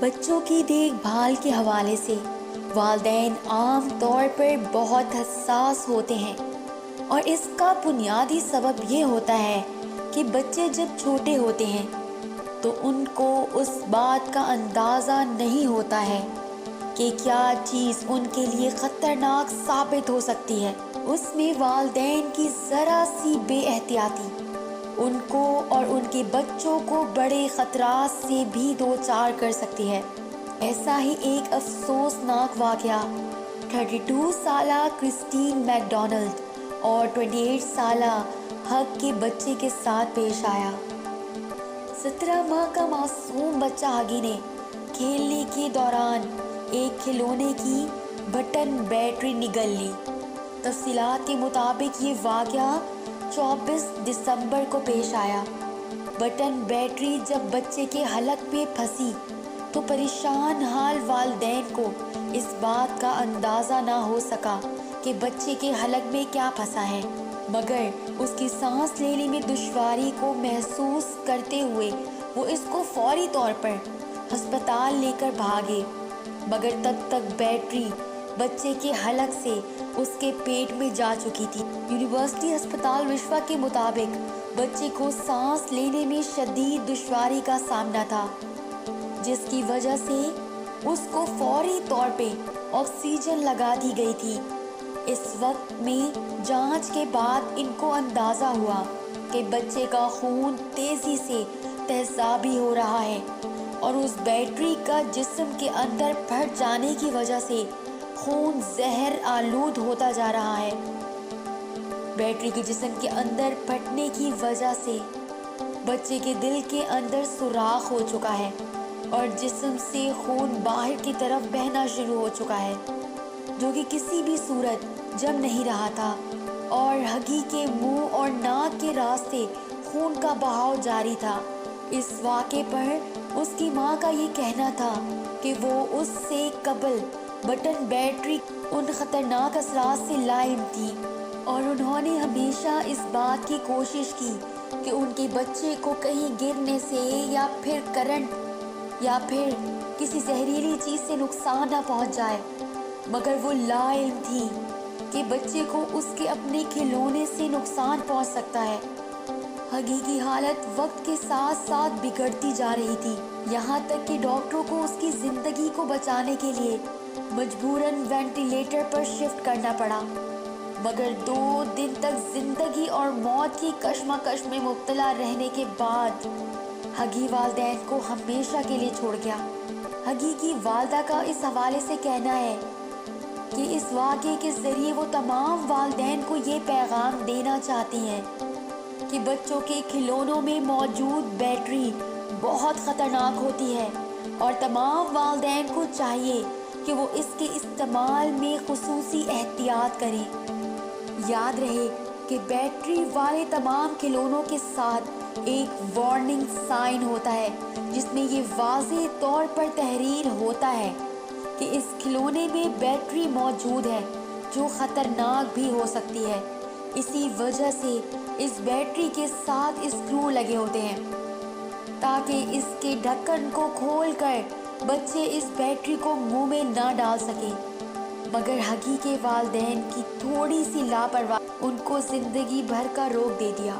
بچوں کی دیکھ بھال کے حوالے سے والدین عام طور پر بہت حساس ہوتے ہیں، اور اس کا بنیادی سبب یہ ہوتا ہے کہ بچے جب چھوٹے ہوتے ہیں تو ان کو اس بات کا اندازہ نہیں ہوتا ہے کہ کیا چیز ان کے لیے خطرناک ثابت ہو سکتی ہے۔ اس میں والدین کی ذرا سی بے احتیاطی ان کو اور ان کے بچوں کو بڑے خطرات سے بھی دوچار کر سکتی ہے۔ ایسا ہی ایک افسوسناک واقعہ 32 سالہ کرسٹین میک ڈونلڈ اور 28 سالہ ہگ کے بچے کے ساتھ پیش آیا۔ 17 ماہ کا معصوم بچہ ہگی نے کھیلنے کے دوران ایک کھلونے کی بٹن بیٹری نگل لی۔ تفصیلات کے مطابق یہ واقعہ 24 دسمبر کو پیش آیا۔ بٹن بیٹری جب بچے کے حلق میں پھنسی تو پریشان حال والدین کو اس بات کا اندازہ نہ ہو سکا کہ بچے کے حلق میں کیا پھنسا ہے، مگر اس کی سانس لینے میں دشواری کو محسوس کرتے ہوئے وہ اس کو فوری طور پر ہسپتال لے کر بھاگے، مگر تب تک بیٹری بچے کے حلق سے اس کے پیٹ میں جا چکی تھی۔ یونیورسٹی ہسپتال وشوا کے مطابق بچے کو سانس لینے میں شدید دشواری کا سامنا تھا، جس کی وجہ سے اس کو فوری طور پہ آکسیجن لگا دی گئی تھی۔ اس وقت میں جانچ کے بعد ان کو اندازہ ہوا کہ بچے کا خون تیزی سے تیزابی ہو رہا ہے اور اس بیٹری کا جسم کے اندر پھٹ جانے کی وجہ سے خون زہر آلود ہوتا جا رہا ہے۔ بیٹری کے جسم کے اندر پھٹنے کی وجہ سے بچے کے دل کے اندر سوراخ ہو چکا ہے اور جسم سے خون باہر کی طرف بہنا شروع ہو چکا ہے، جو کہ کسی بھی صورت جم نہیں رہا تھا، اور ہگی کے منہ اور ناک کے راستے خون کا بہاؤ جاری تھا۔ اس واقعے پر اس کی ماں کا یہ کہنا تھا کہ وہ اس سے قبل بٹن بیٹری ان خطرناک اثرات سے لا علم تھی، اور انہوں نے ہمیشہ اس بات کی کوشش کی کہ ان کے بچے کو کہیں گرنے سے یا پھر کرنٹ یا پھر کسی زہریلی چیز سے نقصان نہ پہنچ جائے، مگر وہ لا علم تھی کہ بچے کو اس کے اپنے کھلونے سے نقصان پہنچ سکتا ہے۔ ہگی کی حالت وقت کے ساتھ ساتھ بگڑتی جا رہی تھی، یہاں تک کہ ڈاکٹروں کو اس کی زندگی کو بچانے کے لیے مجبوراً وینٹیلیٹر پر شفٹ کرنا پڑا، مگر 2 دن تک زندگی اور موت کی کشمکش میں مبتلا رہنے کے بعد ہگی والدین کو ہمیشہ کے لیے چھوڑ گیا۔ ہگی کی والدہ کا اس حوالے سے کہنا ہے کہ اس واقعے کے ذریعے وہ تمام والدین کو یہ پیغام دینا چاہتی ہیں کہ بچوں کے کھلونوں میں موجود بیٹری بہت خطرناک ہوتی ہے، اور تمام والدین کو چاہیے کہ وہ اس کے استعمال میں خصوصی احتیاط کریں۔ یاد رہے کہ بیٹری والے تمام کھلونوں کے ساتھ ایک وارننگ سائن ہوتا ہے، جس میں یہ واضح طور پر تحریر ہوتا ہے کہ اس کھلونے میں بیٹری موجود ہے جو خطرناک بھی ہو سکتی ہے۔ اسی وجہ سے اس بیٹری کے ساتھ اسکرو لگے ہوتے ہیں تاکہ اس کے ڈھکن کو کھول کر بچے اس بیٹری کو منہ میں نہ ڈال سکیں، مگر ہگی کے والدین کی تھوڑی سی لاپرواہی ان کو زندگی بھر کا روگ دے دیا۔